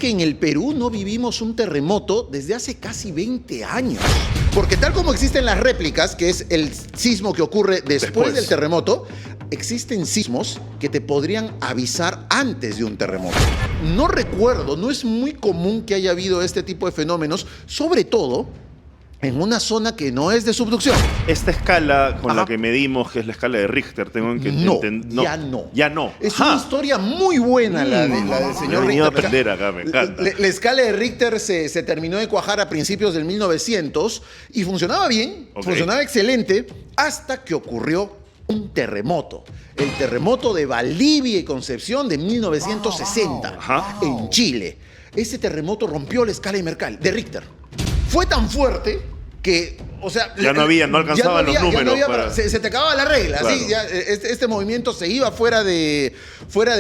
que en el Perú no vivimos un terremoto desde hace casi 20 años. Porque tal como existen las réplicas, que es el sismo que ocurre después del terremoto, existen sismos que te podrían avisar antes de un terremoto. No recuerdo, no es muy común que haya habido este tipo de fenómenos, sobre todo en una zona que no es de subducción. Esta escala con la que medimos, que es la escala de Richter, tengo que entender. Ya no. Ya no. Es una historia muy buena la del señor Richter. Richter. A aprender acá, me encanta. La escala de Richter se terminó de cuajar a principios del 1900 y funcionaba bien, funcionaba excelente, hasta que ocurrió un terremoto. El terremoto de Valdivia y Concepción de 1960 en Chile. Ese terremoto rompió la escala de Richter. Fue tan fuerte que, o sea... no alcanzaban los números. Se te acababa la regla, claro. ¿Sí? Ya, este movimiento se iba fuera de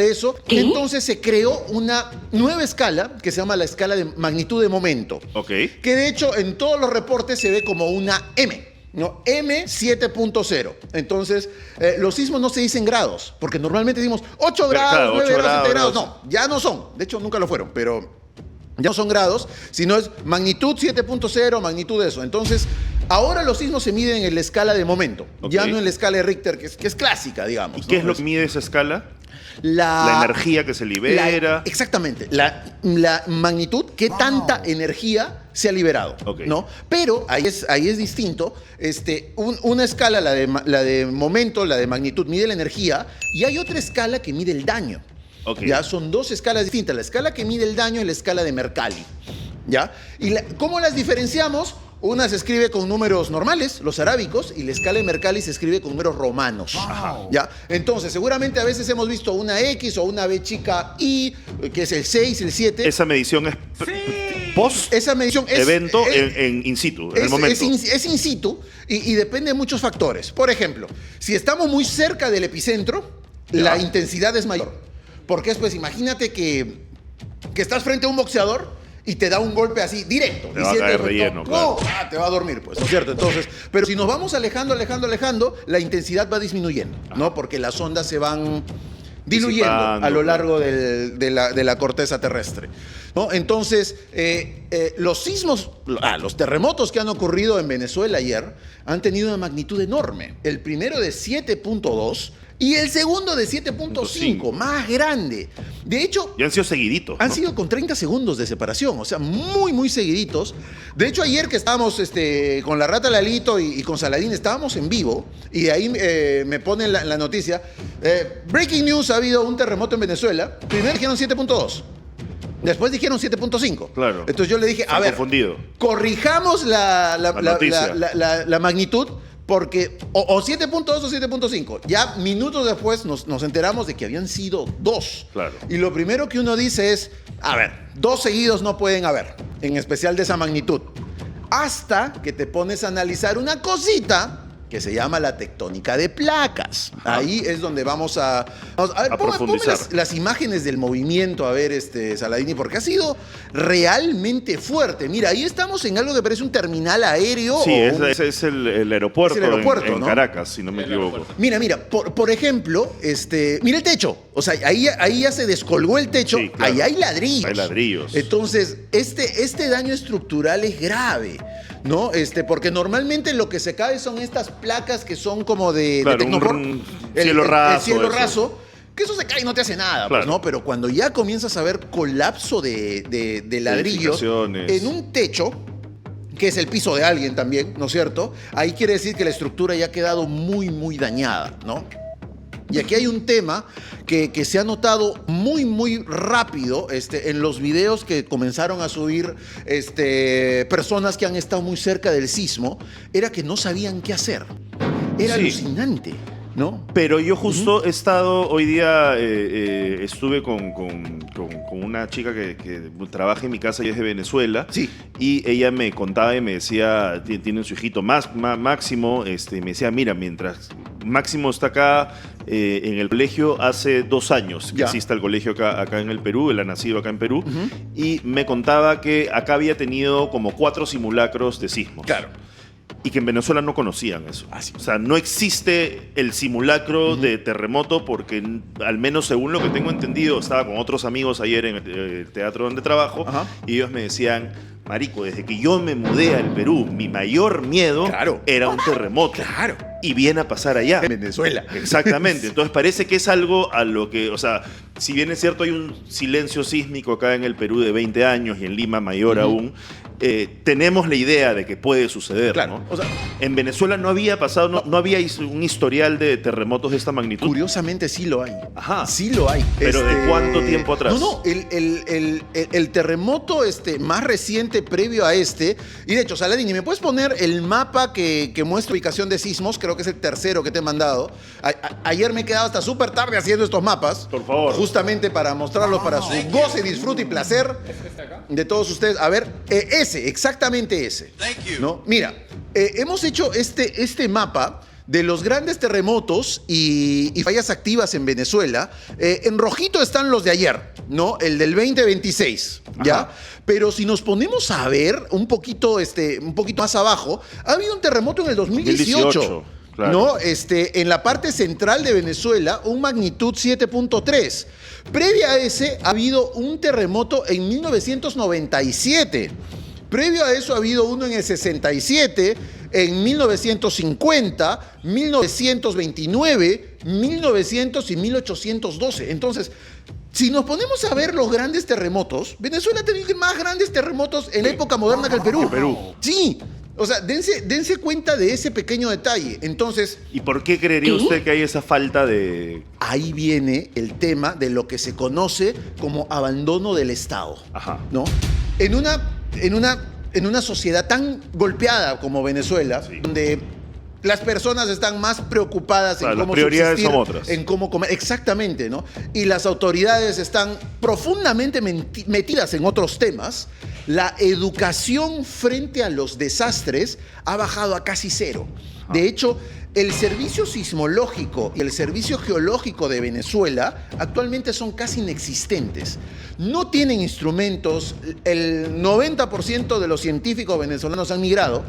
eso. ¿Qué? Entonces se creó una nueva escala que se llama la escala de magnitud de momento. Que de hecho en todos los reportes se ve como una M. ¿No? M 7.0. Entonces, los sismos no se dicen grados, porque normalmente decimos 8 grados, 9 grados, 7 grados. No, ya no son. De hecho, nunca lo fueron, pero... ya no son grados, sino es magnitud 7.0, magnitud de eso. Entonces, ahora los sismos se miden en la escala de momento, ya no en la escala de Richter, que es clásica, digamos. ¿Y qué es lo que mide esa escala? La energía que se libera. Exactamente. La magnitud, qué tanta energía se ha liberado. ¿No? Pero ahí es distinto. Una escala, la de momento, la de magnitud, mide la energía, y hay otra escala que mide el daño. Ya son dos escalas distintas. La escala que mide el daño es la escala de Mercalli. ¿Ya? ¿Y cómo las diferenciamos? Una se escribe con números normales, los arábicos, y la escala de Mercalli se escribe con números romanos. ¿Ya? Entonces, seguramente a veces hemos visto una X o una B chica I, que es el 6, el 7. Esa medición es post esa medición es evento en in situ, en el momento. Es in situ y depende de muchos factores. Por ejemplo, si estamos muy cerca del epicentro, la intensidad es mayor. Porque es, pues, imagínate que estás frente a un boxeador y te da un golpe así, directo. Te va a caer relleno, claro. Te va a dormir, pues, ¿no es cierto? Entonces, pero si nos vamos alejando, la intensidad va disminuyendo, ¿no? Porque las ondas se van diluyendo a lo largo de la corteza terrestre, ¿no? Entonces, los sismos, los terremotos que han ocurrido en Venezuela ayer han tenido una magnitud enorme. El primero de 7.2 y el segundo de 7.5, más grande. De hecho... y han sido seguiditos. Han sido con 30 segundos de separación, o sea, muy, muy seguiditos. De hecho, ayer que estábamos con la Rata Lalito y con Saladín, estábamos en vivo, y de ahí me ponen la noticia. Breaking news, ha habido un terremoto en Venezuela. Primero dijeron 7.2. Después dijeron 7.5. Claro. Entonces yo le dije, a ver, confundido. Corrijamos la magnitud, porque o 7.2 o 7.5. Ya minutos después nos enteramos de que habían sido 2. Claro. Y lo primero que uno dice es, a ver, 2 seguidos no pueden haber, en especial de esa magnitud. Hasta que te pones a analizar una cosita que se llama la tectónica de placas. Ahí es donde vamos a ver, ponme las imágenes del movimiento, a ver, Saladini, porque ha sido realmente fuerte. Mira, ahí estamos en algo que parece un terminal aéreo. Sí, ese es el aeropuerto, en ¿no? Caracas, si no me equivoco. Mira, por ejemplo, mira el techo. O sea, ahí ya se descolgó el techo, sí, claro. Ahí hay ladrillos. Hay ladrillos. Entonces, este daño estructural es grave, ¿no? Porque normalmente lo que se cae son estas placas que son como de Tecnopor. Cielo raso. El cielo raso, que eso se cae y no te hace nada, claro. Pues, ¿no? Pero cuando ya comienzas a ver colapso de ladrillos en un techo, que es el piso de alguien también, ¿no es cierto? Ahí quiere decir que la estructura ya ha quedado muy, muy dañada, ¿no? Y aquí hay un tema que se ha notado muy, muy rápido en los videos que comenzaron a subir personas que han estado muy cerca del sismo, era que no sabían qué hacer. Era alucinante, ¿no? Pero yo justo he estado, hoy día estuve con una chica que trabaja en mi casa y es de Venezuela. Sí. Y ella me contaba y me decía, tiene su hijito Máximo, me decía, mira, mientras Máximo está acá en el colegio hace 2 años que existe el colegio acá en el Perú, él ha nacido acá en Perú, y me contaba que acá había tenido como 4 simulacros de sismos. Claro. y que en Venezuela no conocían eso. O sea, no existe el simulacro de terremoto porque, al menos según lo que tengo entendido, estaba con otros amigos ayer en el teatro donde trabajo y ellos me decían, marico, desde que yo me mudé al Perú, mi mayor miedo era un terremoto. Y viene a pasar allá. En Venezuela. Exactamente. Entonces parece que es algo a lo que, o sea, si bien es cierto hay un silencio sísmico acá en el Perú de 20 años y en Lima mayor aún, tenemos la idea de que puede suceder, ¿no? O sea, en Venezuela no había pasado, no había un historial de terremotos de esta magnitud. Curiosamente sí lo hay. Ajá. Sí lo hay. ¿Pero de cuánto tiempo atrás? No, el terremoto más reciente previo a y de hecho, Saladini, ¿me puedes poner el mapa que muestra ubicación de sismos? Creo que es el tercero que te he mandado. Ayer me he quedado hasta súper tarde haciendo estos mapas. Por favor. Justamente para mostrarlos para su goce, disfrute y placer de todos ustedes. A ver, exactamente ese. ¿No? Mira, hemos hecho este mapa de los grandes terremotos y fallas activas en Venezuela. En rojito están los de ayer, ¿no? El del 2026, ¿ya? Ajá. Pero si nos ponemos a ver un poquito más abajo, ha habido un terremoto en el 2018. Claro. ¿No? En la parte central de Venezuela, un magnitud 7.3. Previa a ese, ha habido un terremoto en 1997. Previo a eso ha habido uno en el 67, en 1950, 1929, 1900 y 1812. Entonces, si nos ponemos a ver los grandes terremotos, Venezuela ha tenido más grandes terremotos en la época moderna que el Perú. Sí. O sea, dense cuenta de ese pequeño detalle. Entonces, ¿y por qué creería usted que hay esa falta de...? Ahí viene el tema de lo que se conoce como abandono del Estado. Ajá. ¿No? En una sociedad tan golpeada como Venezuela, donde las personas están más preocupadas en cómo subsistir, son otras. En cómo comer. Exactamente, ¿no? Y las autoridades están profundamente metidas en otros temas. La educación frente a los desastres ha bajado a casi cero. De hecho, el servicio sismológico y el servicio geológico de Venezuela actualmente son casi inexistentes. No tienen instrumentos. El 90% de los científicos venezolanos han migrado.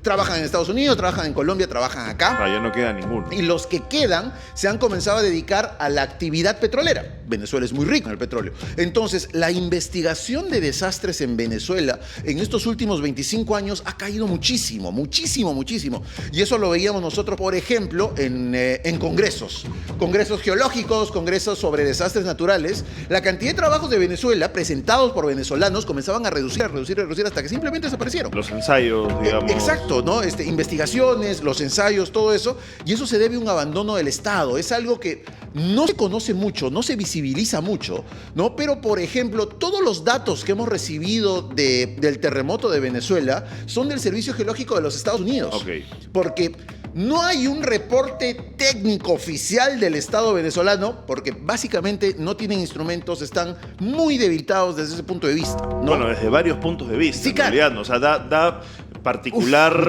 Trabajan en Estados Unidos, trabajan en Colombia, trabajan acá. Ya no queda ninguno. Y los que quedan se han comenzado a dedicar a la actividad petrolera. Venezuela es muy rico en el petróleo. Entonces, la investigación de desastres en Venezuela en estos últimos 25 años ha caído muchísimo, muchísimo, muchísimo. Y eso lo veíamos nosotros, por ejemplo, en congresos. Congresos geológicos, congresos sobre desastres naturales. La cantidad de trabajos de Venezuela presentados por venezolanos comenzaban a reducir hasta que simplemente desaparecieron. Los ensayos, digamos. Exacto, ¿no? Investigaciones, los ensayos, todo eso. Y eso se debe a un abandono del Estado. Es algo que no se conoce mucho, no se visibiliza mucho, ¿no? Pero, por ejemplo, todos los datos que hemos recibido del terremoto de Venezuela son del Servicio Geológico de los Estados Unidos. Okay. Porque no hay un reporte técnico oficial del Estado venezolano, porque básicamente no tienen instrumentos, están muy debilitados desde ese punto de vista, ¿no? Bueno, desde varios puntos de vista, sí, en claro. realidad, ¿no? O sea, da particular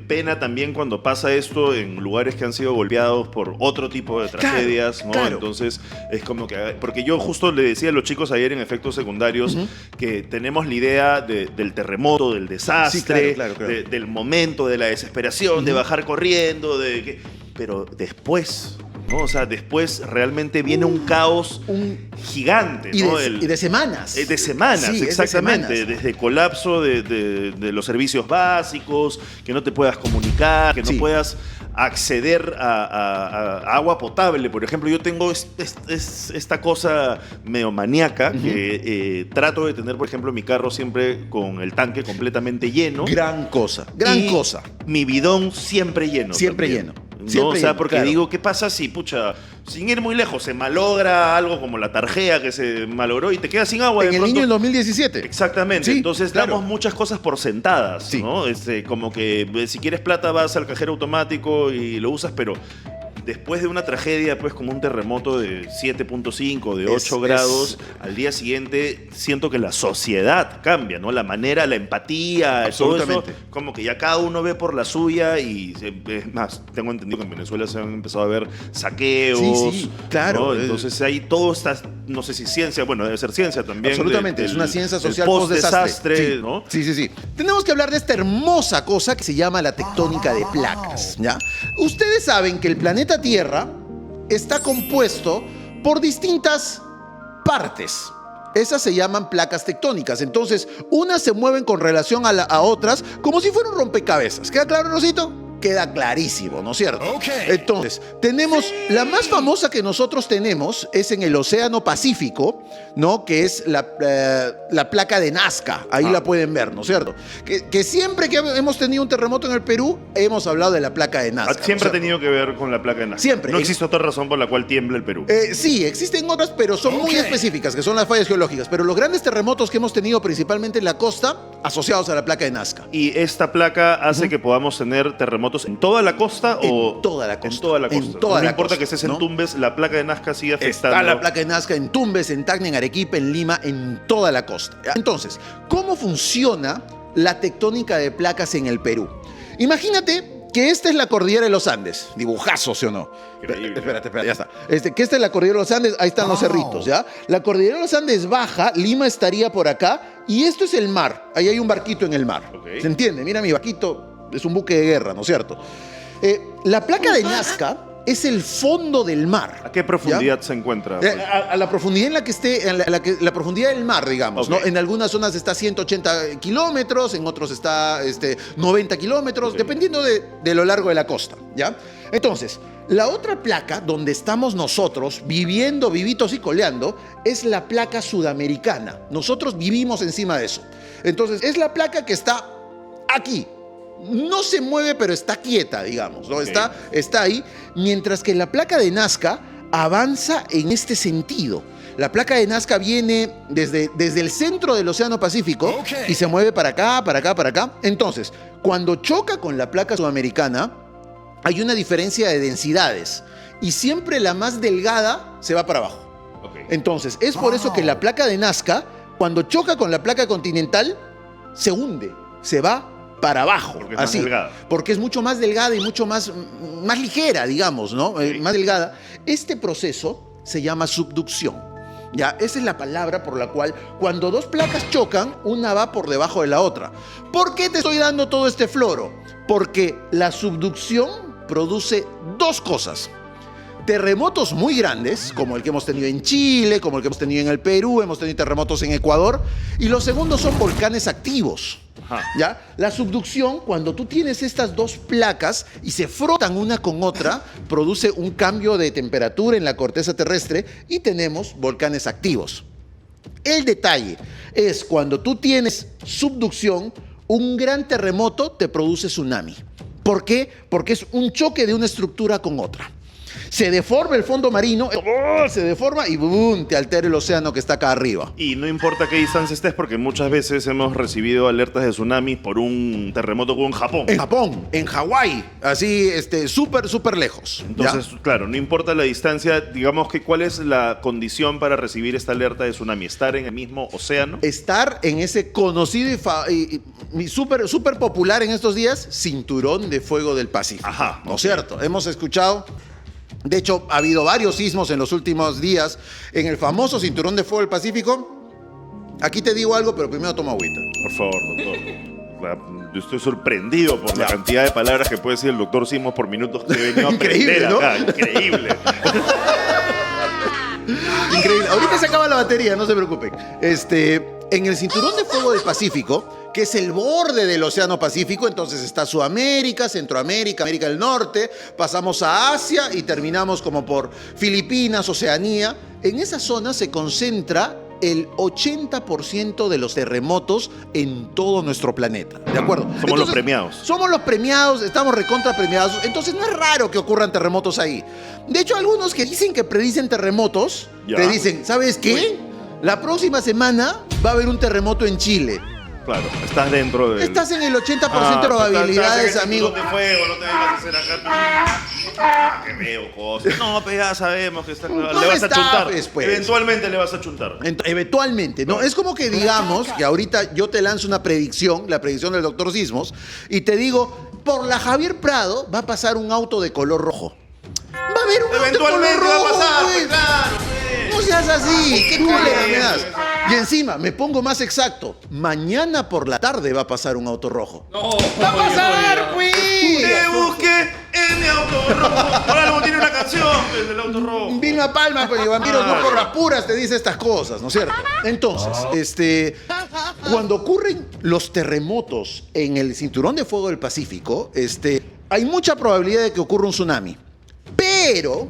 pena también cuando pasa esto en lugares que han sido golpeados por otro tipo de tragedias, claro, ¿no? Claro. Entonces, es como que... Porque yo justo le decía a los chicos ayer en Efectos Secundarios que tenemos la idea del terremoto, del desastre, sí, claro. Del momento, de la desesperación, de bajar corriendo, pero después... ¿no? O sea, después realmente viene un caos gigante, y ¿no? Y de semanas. De semanas, sí, exactamente. De semanas. Desde colapso de los servicios básicos, que no te puedas comunicar, que no puedas acceder a agua potable. Por ejemplo, yo tengo esta cosa medio maníaca que trato de tener, por ejemplo, mi carro siempre con el tanque completamente lleno. Gran cosa. Mi bidón siempre lleno. Siempre también. lleno. ¿No? Siempre o sea, lleno, porque claro. digo, ¿qué pasa si, sin ir muy lejos, se malogra algo como la tarjea que se malogró y te quedas sin agua? En el niño en 2017. Exactamente. Sí, entonces damos muchas cosas por sentadas, sí. ¿no? Como que si quieres plata vas al cajero automático y lo usas, pero después de una tragedia, pues como un terremoto de 7.5, de 8 grados, al día siguiente siento que la sociedad cambia, ¿no? La manera, la empatía, todo eso, como que ya cada uno ve por la suya y es más, tengo entendido que en Venezuela se han empezado a ver saqueos. Sí, claro. ¿no? Entonces ahí todo está, no sé si ciencia, bueno, debe ser ciencia también. Absolutamente, es una ciencia social post-desastre. Sí, ¿no? Sí. Tenemos que hablar de esta hermosa cosa que se llama la tectónica de placas, ¿ya? Ustedes saben que el planeta Tierra está compuesto por distintas partes. Esas se llaman placas tectónicas. Entonces, unas se mueven con relación a otras como si fuera un rompecabezas. ¿Queda claro, Rosito? Queda clarísimo, ¿no es cierto? Entonces, tenemos la más famosa que nosotros tenemos es en el Océano Pacífico, ¿no? Que es la placa de Nazca. Ahí la pueden ver, ¿no es cierto? Que siempre que hemos tenido un terremoto en el Perú, hemos hablado de la placa de Nazca. Siempre ha tenido que ver con la placa de Nazca. Siempre. No existe otra razón por la cual tiembla el Perú. Sí, existen otras, pero son muy específicas, que son las fallas geológicas. Pero los grandes terremotos que hemos tenido principalmente en la costa, asociados a la placa de Nazca. ¿Y esta placa hace que podamos tener terremotos en toda la costa? En toda la costa. En toda la costa. No importa que estés en Tumbes, la placa de Nazca sigue afectando. Está la placa de Nazca en Tumbes, en Tacna, en Arequipa, en Lima, en toda la costa. Entonces, ¿cómo funciona la tectónica de placas en el Perú? Imagínate que esta es la cordillera de los Andes. Dibujazo, ¿sí o no? Increíble. Espérate, ya está. Que esta es la cordillera de los Andes, ahí están los cerritos, ¿ya? La cordillera de los Andes baja, Lima estaría por acá, y esto es el mar. Ahí hay un barquito en el mar. ¿Se entiende? Mira mi barquito. Es un buque de guerra, ¿no es cierto? La placa de Nazca es el fondo del mar. ¿A qué profundidad se encuentra? A la profundidad en la que esté, la profundidad del mar, digamos, ¿no? En algunas zonas está 180 kilómetros, en otros está 90 kilómetros, dependiendo de lo largo de la costa, ¿ya? Entonces, la otra placa donde estamos nosotros viviendo, vivitos y coleando, es la placa sudamericana. Nosotros vivimos encima de eso. Entonces, es la placa que está aquí. No se mueve, pero está quieta, digamos, ¿no? Está ahí, mientras que la placa de Nazca avanza en este sentido. La placa de Nazca viene desde el centro del Océano Pacífico y se mueve para acá, para acá, para acá. Entonces, cuando choca con la placa sudamericana, hay una diferencia de densidades y siempre la más delgada se va para abajo. Entonces, es por eso que la placa de Nazca, cuando choca con la placa continental, se hunde, se va para abajo, porque es así, más delgada. Porque es mucho más delgada y mucho más ligera, digamos, ¿no? Más delgada. Este proceso se llama subducción. Ya, esa es la palabra por la cual cuando dos placas chocan, una va por debajo de la otra. ¿Por qué te estoy dando todo este floro? Porque la subducción produce dos cosas. Terremotos muy grandes, como el que hemos tenido en Chile, como el que hemos tenido en el Perú, hemos tenido terremotos en Ecuador, y los segundos son volcanes activos. ¿Ya? La subducción, cuando tú tienes estas dos placas y se frotan una con otra, produce un cambio de temperatura en la corteza terrestre y tenemos volcanes activos. El detalle es cuando tú tienes subducción, un gran terremoto te produce tsunami. ¿Por qué? Porque es un choque de una estructura con otra. Se deforma el fondo marino, se deforma y ¡bum!, te altera el océano que está acá arriba. Y no importa qué distancia estés, porque muchas veces hemos recibido alertas de tsunami por un terremoto como en Japón. En Japón, en Hawái, así súper lejos. Entonces, ¿ya? Claro, no importa la distancia, digamos que ¿cuál es la condición para recibir esta alerta de tsunami? ¿Estar en el mismo océano? Estar en ese conocido y súper popular en estos días, cinturón de fuego del Pacífico. Ajá. ¿No es cierto? Hemos escuchado... De hecho, ha habido varios sismos en los últimos días en el famoso cinturón de fuego del Pacífico. Aquí te digo algo, pero primero toma agüita. Por favor, doctor. Yo estoy sorprendido por la cantidad de palabras que puede decir el doctor Sismos por minutos que he venido a aprender, ¿no? Acá. Increíble. Increíble. Ahorita se acaba la batería, no se preocupen. En el cinturón de fuego del Pacífico, que es el borde del Océano Pacífico, entonces está Sudamérica, Centroamérica, América del Norte, pasamos a Asia y terminamos como por Filipinas, Oceanía. En esa zona se concentra el 80% de los terremotos en todo nuestro planeta, ¿de acuerdo? Somos los premiados. Somos los premiados, estamos recontra premiados, entonces no es raro que ocurran terremotos ahí. De hecho, algunos que dicen que predicen terremotos, te dicen, ¿sabes qué? La próxima semana va a haber un terremoto en Chile. Claro, estás dentro de... Estás en el 80% de probabilidades, amigo. No te fuego, no te vengas a hacer acá. Que veo cosas. No, pero ya sabemos que está... le vas a chuntar. Pues. Eventualmente le vas a chuntar. Eventualmente, ¿no? Es como que digamos que ahorita yo te lanzo una predicción, la predicción del Dr. Sismos, y te digo, por la Javier Prado va a pasar un auto de color rojo. Va a haber un auto de color rojo. Va a pasar, pues, claro. No seas así, qué cólera me das. Y encima, me pongo más exacto. Mañana por la tarde va a pasar un auto rojo. No, ¡Va a pasar, pues! Te busqué en mi auto rojo. Ahora luego tiene una canción del auto rojo. Vino a Palma, pues, Vampiros no por las puras te dice estas cosas, ¿no es cierto? Entonces, cuando ocurren los terremotos en el cinturón de fuego del Pacífico, hay mucha probabilidad de que ocurra un tsunami. Pero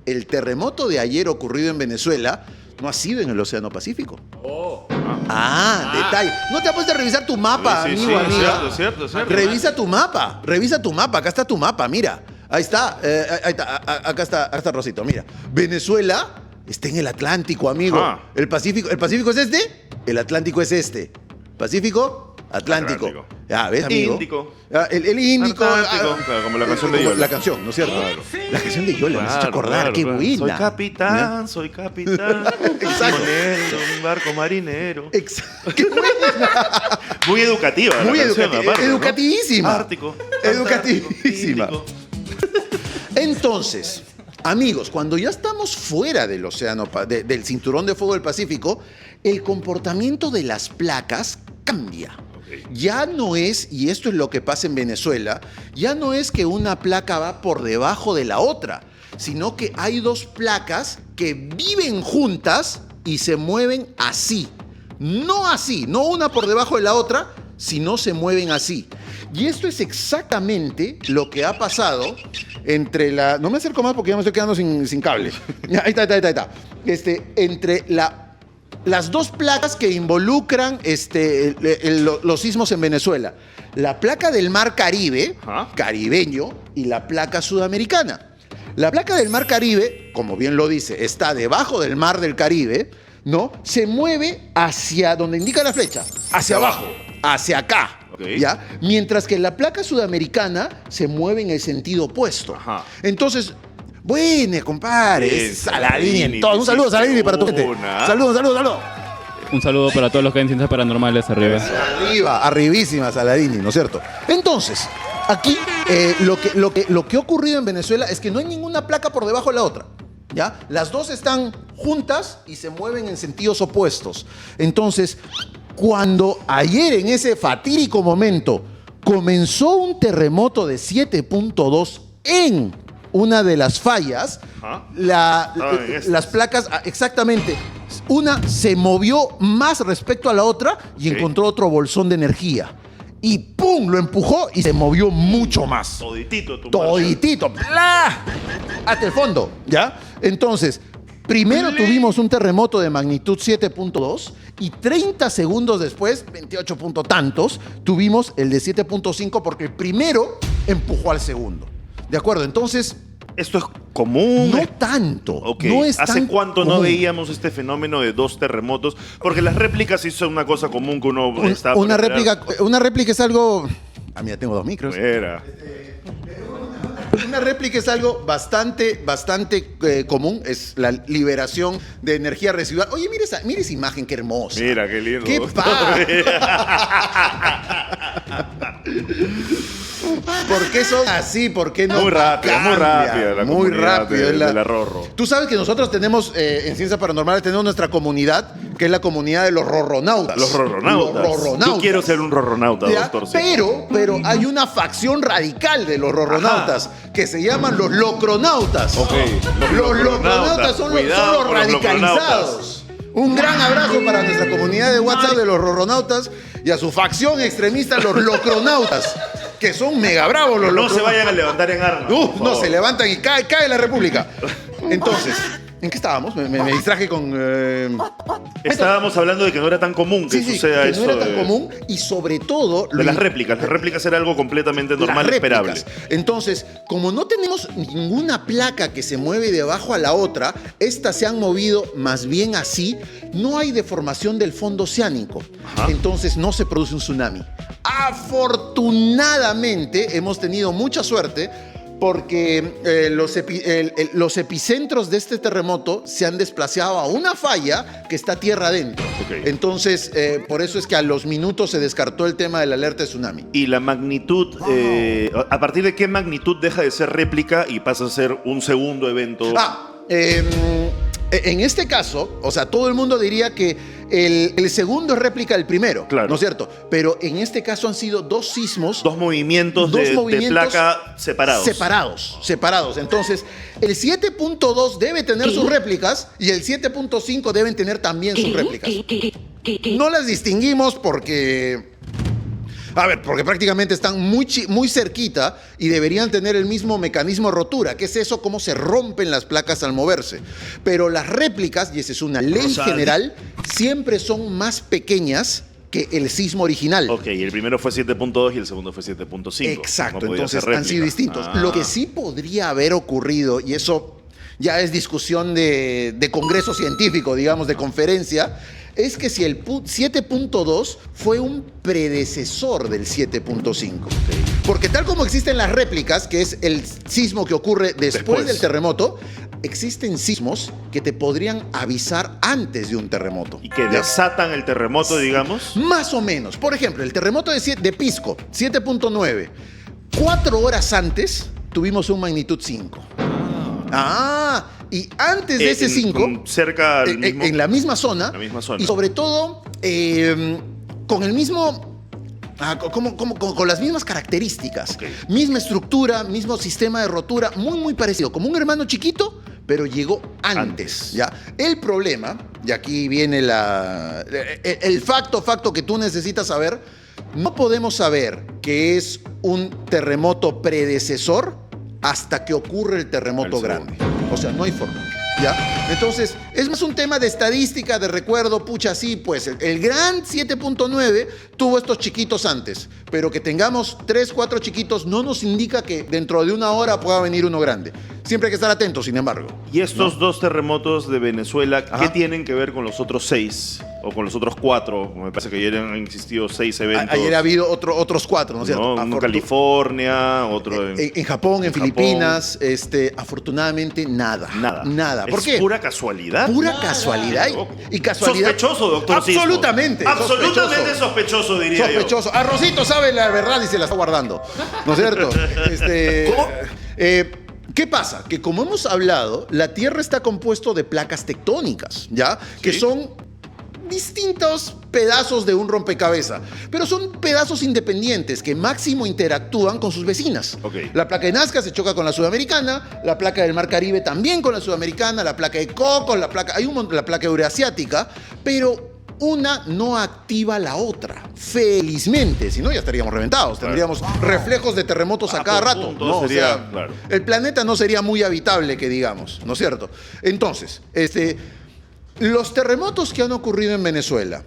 el terremoto de ayer ocurrido en Venezuela no ha sido en el Océano Pacífico. Detalle. ¿No te has puesto a revisar tu mapa, amigo, amiga? Es cierto. Revisa tu mapa. Acá está tu mapa, mira. Ahí está. Acá está Rosito, mira. Venezuela está en el Atlántico, amigo. ¿El Pacífico es este? El Atlántico es este. ¿Pacífico? Atlántico. Ya, ¿ves, amigo? Índico. El Índico. Claro, como la canción de Yola. La canción, ¿no es cierto? Claro. La canción de Yola, me has hecho acordar, qué buena. Soy capitán. Exacto. Un barco marinero. Qué buena. Muy educativa. Muy educativa. Educativísima. Ártico. Educativísima. Entonces, amigos, cuando ya estamos fuera del océano, del cinturón de fuego del Pacífico, el comportamiento de las placas cambia. Ya no es, y esto es lo que pasa en Venezuela, ya no es que una placa va por debajo de la otra, sino que hay dos placas que viven juntas y se mueven así. No así, no una por debajo de la otra, sino se mueven así. Y esto es exactamente lo que ha pasado entre la... No me acerco más porque ya me estoy quedando sin cable. Ahí está. Entre las dos placas que involucran los sismos en Venezuela. La placa del Mar Caribe, caribeño, y la placa sudamericana. La placa del Mar Caribe, como bien lo dice, está debajo del Mar del Caribe, ¿no? Se mueve hacia donde indica la flecha, hacia abajo, hacia acá. ¿Ya? Mientras que la placa sudamericana se mueve en el sentido opuesto. Entonces, buena, compadre. Saladini. Un saludo, Saladini, para tu gente. Saludos. Un saludo para todos los que ven ciencias paranormales arriba. Arribísima, Saladini, ¿no es cierto? Entonces, aquí lo que ha ocurrido en Venezuela es que no hay ninguna placa por debajo de la otra. ¿Ya? Las dos están juntas y se mueven en sentidos opuestos. Entonces, cuando ayer en ese fatídico momento comenzó un terremoto de 7.2 en una de las fallas, las placas, exactamente, una se movió más respecto a la otra y encontró otro bolsón de energía. Y ¡pum! Lo empujó y se movió mucho más. Toditito. Hasta el fondo, ¿ya? Entonces, primero tuvimos un terremoto de magnitud 7.2 y 30 segundos después, 28 punto tantos, tuvimos el de 7.5 porque el primero empujó al segundo. ¿De acuerdo? Entonces... ¿Esto es común? No tanto. Okay. No es ¿Hace cuánto común? No veíamos este fenómeno de dos terremotos? Porque las réplicas sí son una cosa común que uno está... Una réplica es algo... Ah, mira, tengo dos micros. Una réplica es algo bastante común, es la liberación de energía residual. Oye, mira esa imagen, qué hermosa. Mira, qué lindo. ¡Qué padre! ¿Por qué son así? ¿Por qué no? Muy rápido. Muy rápido. De la Rorro. Tú sabes que nosotros tenemos, en Ciencias Paranormales, tenemos nuestra comunidad, que es la comunidad de los rorronautas. Los rorronautas. Yo quiero ser un rorronauta, doctor. Pero hay una facción radical de los rorronautas que se llaman los locronautas. Los locronautas son los radicalizados. Un gran abrazo para nuestra comunidad de WhatsApp de los rorronautas y a su facción extremista, los locronautas, que son mega bravos los locronautas. No se vayan a levantar en armas. No, se levantan y cae la república. Entonces, ¿En qué estábamos? Me distraje con... Estábamos hablando de que no era tan común que suceda que eso. No era tan común y sobre todo... De las réplicas. Las réplicas era algo completamente normal, esperable. Entonces, como no tenemos ninguna placa que se mueve de abajo a la otra, estas se han movido más bien así, no hay deformación del fondo oceánico. Ajá. Entonces no se produce un tsunami. Afortunadamente hemos tenido mucha suerte porque los epicentros de este terremoto se han desplazado a una falla que está tierra adentro. Okay. Entonces, por eso es que a los minutos se descartó el tema de la alerta de tsunami. ¿Y la magnitud, a partir de qué magnitud deja de ser réplica y pasa a ser un segundo evento? En este caso, o sea, todo el mundo diría que el segundo es réplica del primero, claro, ¿no es cierto? Pero en este caso han sido dos sismos. Dos movimientos de placa separados. Separados. Entonces, el 7.2 debe tener sus réplicas y el 7.5 deben tener también sus réplicas. No las distinguimos porque prácticamente están muy cerquita y deberían tener el mismo mecanismo de rotura, que es eso, cómo se rompen las placas al moverse. Pero las réplicas, y esa es una ley general, siempre son más pequeñas que el sismo original. Ok, y el primero fue 7.2 y el segundo fue 7.5. Exacto, entonces han sido distintos. Lo que sí podría haber ocurrido, y eso ya es discusión de congreso científico, digamos, de conferencia, es que si el 7.2 fue un predecesor del 7.5. Porque tal como existen las réplicas, que es el sismo que ocurre después del terremoto, existen sismos que te podrían avisar antes de un terremoto. ¿Y que desatan el terremoto, digamos? Más o menos. Por ejemplo, el terremoto de Pisco, 7.9. 4 horas antes tuvimos un magnitud 5. Y antes de ese 5, cerca en la misma zona, y sobre todo con el mismo, con las mismas características, misma estructura, mismo sistema de rotura, muy parecido, como un hermano chiquito, pero llegó antes. ¿Ya? El problema, y aquí viene el facto que tú necesitas saber, no podemos saber que es un terremoto predecesor hasta que ocurre el terremoto grande. O sea, no hay forma. ¿Ya? Entonces, es más un tema de estadística, de recuerdo, sí, pues el gran 7.9 tuvo estos chiquitos antes, pero que tengamos 3, 4 chiquitos no nos indica que dentro de una hora pueda venir uno grande. Siempre hay que estar atentos, sin embargo. ¿Y estos dos terremotos de Venezuela, qué tienen que ver con los otros 6? O con los otros 4, me parece que ayer han existido 6 eventos. Ayer ha habido otros 4, ¿no es cierto? Uno en California, otro en Japón, en Filipinas. Afortunadamente, nada. ¿Por qué? ¿Es pura casualidad? Pura casualidad. Y casualidad. Sospechoso, doctor. Absolutamente. Absolutamente sospechoso, diría yo. Sospechoso. Arrocito sabe la verdad y se la está guardando. ¿No es cierto? ¿Cómo? ¿Qué pasa? Que como hemos hablado, la Tierra está compuesto de placas tectónicas, ¿ya? ¿Sí? Que son distintos pedazos de un rompecabezas, pero son pedazos independientes que máximo interactúan con sus vecinas. La placa de Nazca se choca con la sudamericana, la placa del Mar Caribe también con la sudamericana, la placa de Cocos, la placa euroasiática, pero una no activa la otra, felizmente, si no ya estaríamos reventados, tendríamos reflejos de terremotos a cada rato. El planeta no sería muy habitable, que digamos, ¿no es cierto? Entonces, los terremotos que han ocurrido en Venezuela,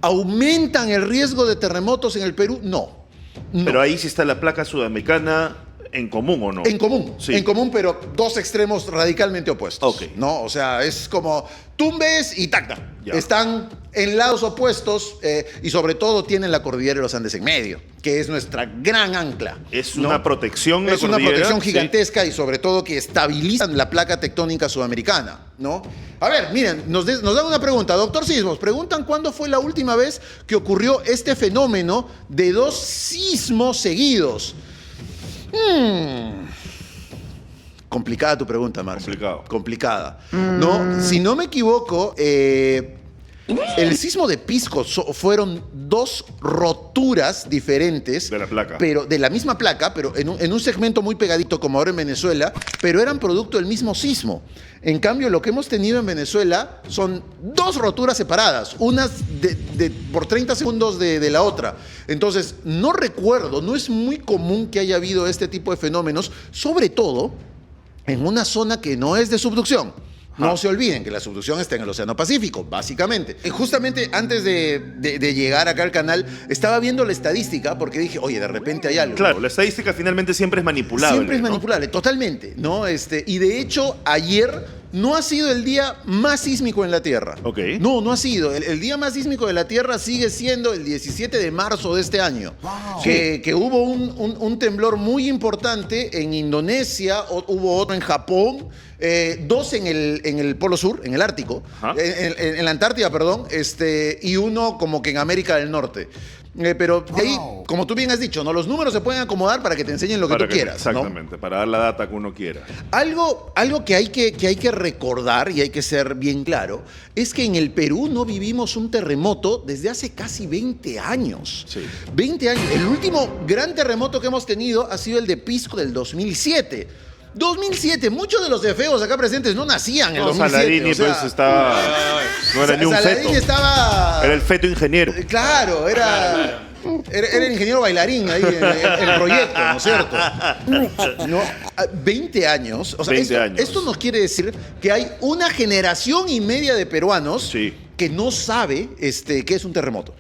¿aumentan el riesgo de terremotos en el Perú? No. Pero ahí sí está la placa sudamericana en común, ¿o no? En común, sí. En común, pero dos extremos radicalmente opuestos. ¿No? O sea, es como Tumbes y Tacna. Están en lados opuestos y sobre todo tienen la cordillera de los Andes en medio, que es nuestra gran ancla. Es una protección. Es una protección gigantesca, y sobre todo que estabilizan la placa tectónica sudamericana, ¿no? A ver, miren, nos dan una pregunta. Doctor Sismos, preguntan cuándo fue la última vez que ocurrió este fenómeno de 2 sismos seguidos. Complicada tu pregunta, Marcio. Complicada. No, si no me equivoco, el sismo de Pisco fueron 2 roturas diferentes. De la placa. Pero de la misma placa, pero en un segmento muy pegadito como ahora en Venezuela, pero eran producto del mismo sismo. En cambio, lo que hemos tenido en Venezuela son 2 roturas separadas, unas por 30 segundos de la otra. Entonces, no recuerdo, no es muy común que haya habido este tipo de fenómenos, sobre todo en una zona que no es de subducción. No se olviden que la subducción está en el Océano Pacífico, básicamente. Y justamente antes de llegar acá al canal, estaba viendo la estadística porque dije, oye, de repente hay algo. Claro, la estadística finalmente siempre es manipulable. Siempre es manipulable, totalmente, ¿no? Y de hecho, ayer no ha sido el día más sísmico en la Tierra. Ok. No ha sido. El día más sísmico de la Tierra sigue siendo el 17 de marzo de este año. Wow. Que hubo un temblor muy importante en Indonesia, hubo otro en Japón, dos en el Polo Sur, en el Ártico, en la Antártida, perdón, y uno como que en América del Norte. Pero de ahí, como tú bien has dicho, ¿no? Los números se pueden acomodar para que te enseñen lo que tú quieras. Exactamente, ¿no? Para dar la data que uno quiera. Algo que hay que recordar y hay que ser bien claro es que en el Perú no vivimos un terremoto desde hace casi 20 años. Sí. 20 años. El último gran terremoto que hemos tenido ha sido el de Pisco del 2007. 2007, muchos de los de feos acá presentes no nacían en el 2007. Saladini, pues estaba... No era ni un Saladini feto. Era el feto ingeniero. Claro, era el ingeniero bailarín ahí en el proyecto, ¿no es cierto? No, 20 años. O sea, 20 años. Esto nos quiere decir que hay una generación y media de peruanos que no sabe qué es un terremoto.